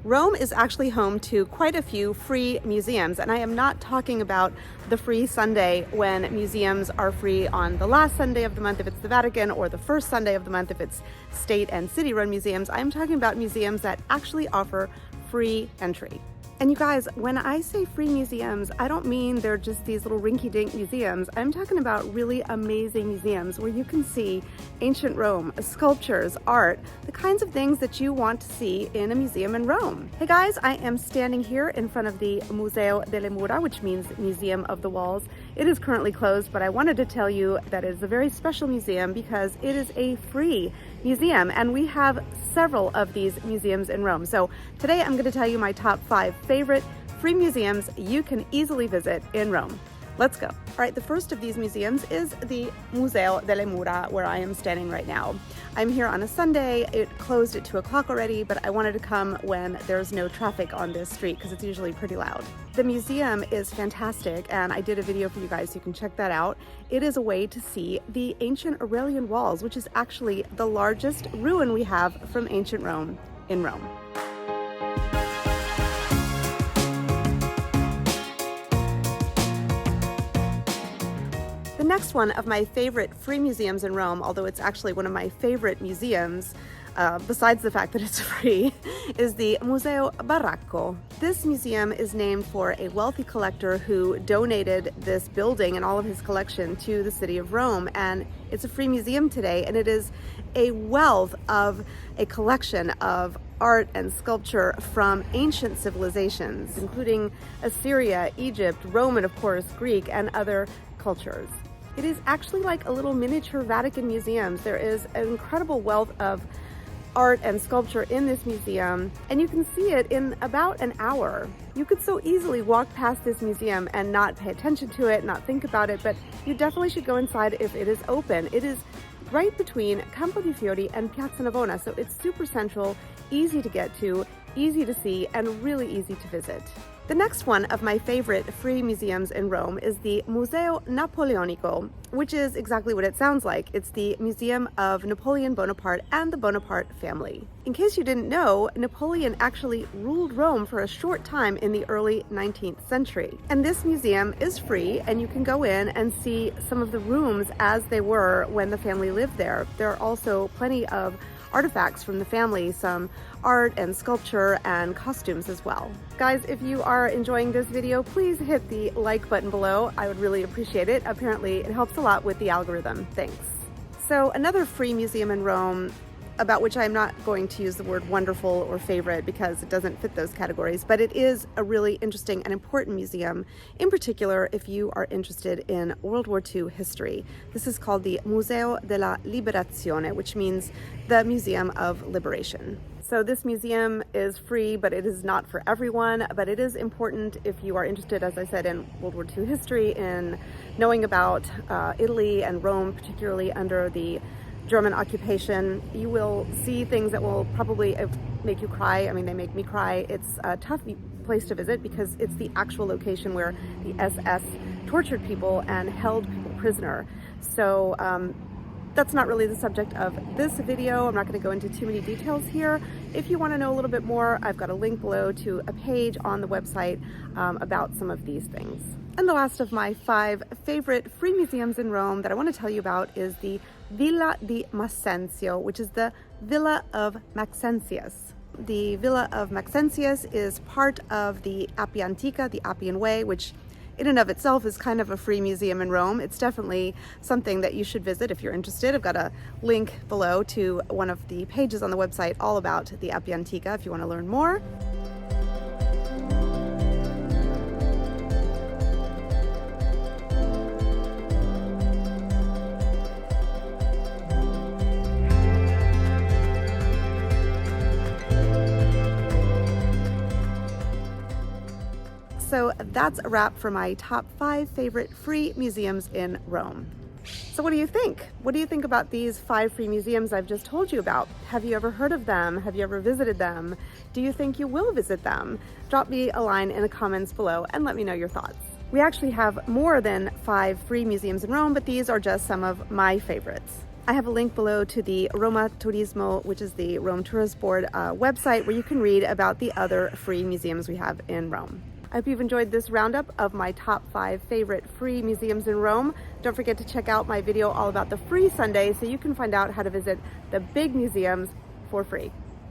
Rome is actually home to quite a few free museums, and I am not talking about the free Sunday when museums are free on the last Sunday of the month if it's the Vatican, or the first Sunday of the month if it's state and city-run museums. I'm talking about museums that actually offer free entry. And you guys, when I say free museums, I don't mean they're just these little rinky-dink museums. I'm talking about really amazing museums where you can see ancient Rome, sculptures, art, the kinds of things that you want to see in a museum in Rome. Hey guys, I am standing here in front of the Museo Delle Mura, which means Museum of the Walls. It is currently closed, but I wanted to tell you that it is a very special museum because it is a free museum, and we have several of these museums in Rome. So today I'm going to tell you my top 5 favorite free museums you can easily visit in Rome. Let's go. All right, the first of these museums is the Museo delle Mura, where I am standing right now. I'm here on a Sunday. It closed at 2 o'clock already, but I wanted to come when there's no traffic on this street because it's usually pretty loud. The museum is fantastic, and I did a video for you guys, so you can check that out. It is a way to see the ancient Aurelian walls, which is actually the largest ruin we have from ancient Rome in Rome. The next one of my favorite free museums in Rome, although it's actually one of my favorite museums, besides the fact that it's free, is the Museo Barracco. This museum is named for a wealthy collector who donated this building and all of his collection to the city of Rome, and it's a free museum today, and it is a wealth of a collection of art and sculpture from ancient civilizations, including Assyria, Egypt, Roman, of course, Greek, and other cultures. It is actually like a little miniature Vatican museum. There is an incredible wealth of art and sculpture in this museum, and you can see it in about an hour. You could so easily walk past this museum and not pay attention to it, not think about it, but you definitely should go inside if it is open. It is right between Campo di Fiori and Piazza Navona, so it's super central, easy to get to, easy to see, and really easy to visit. The next one of my favorite free museums in Rome is the Museo Napoleonico, which is exactly what it sounds like. It's the museum of Napoleon Bonaparte and the Bonaparte family. In case you didn't know, Napoleon actually ruled Rome for a short time in the early 19th century. And this museum is free, and you can go in and see some of the rooms as they were when the family lived there. There are also plenty of artifacts from the family, some art and sculpture and costumes as well. Guys, if you are enjoying this video, please hit the like button below. I would really appreciate it. Apparently, it helps a lot with the algorithm. Thanks. So another free museum in Rome, about which I'm not going to use the word wonderful or favorite because it doesn't fit those categories, but it is a really interesting and important museum, in particular if you are interested in World War II history. This is called the Museo della Liberazione, which means the Museum of Liberation. So this museum is free, but it is not for everyone, but it is important if you are interested, as I said, in World War II history, in knowing about Italy and Rome, particularly under the German occupation. You will see things that will probably make you cry. I mean, they make me cry. It's a tough place to visit because it's the actual location where the SS tortured people and held people prisoner. So that's not really the subject of this video. I'm not going to go into too many details here. If you want to know a little bit more, I've got a link below to a page on the website about some of these things. And the last of my 5 favorite free museums in Rome that I want to tell you about is the Villa di Massenzio, which is the Villa of Maxentius. The Villa of Maxentius is part of the Antica, the Appian Way, which in and of itself is kind of a free museum in Rome. It's definitely something that you should visit if you're interested. I've got a link below to one of the pages on the website all about the Antica if you want to learn more. So that's a wrap for my top 5 favorite free museums in Rome. So what do you think? What do you think about these 5 free museums I've just told you about? Have you ever heard of them? Have you ever visited them? Do you think you will visit them? Drop me a line in the comments below and let me know your thoughts. We actually have more than 5 free museums in Rome, but these are just some of my favorites. I have a link below to the Roma Turismo, which is the Rome Tourist Board website, where you can read about the other free museums we have in Rome. I hope you've enjoyed this roundup of my top 5 favorite free museums in Rome. Don't forget to check out my video all about the free Sunday so you can find out how to visit the big museums for free.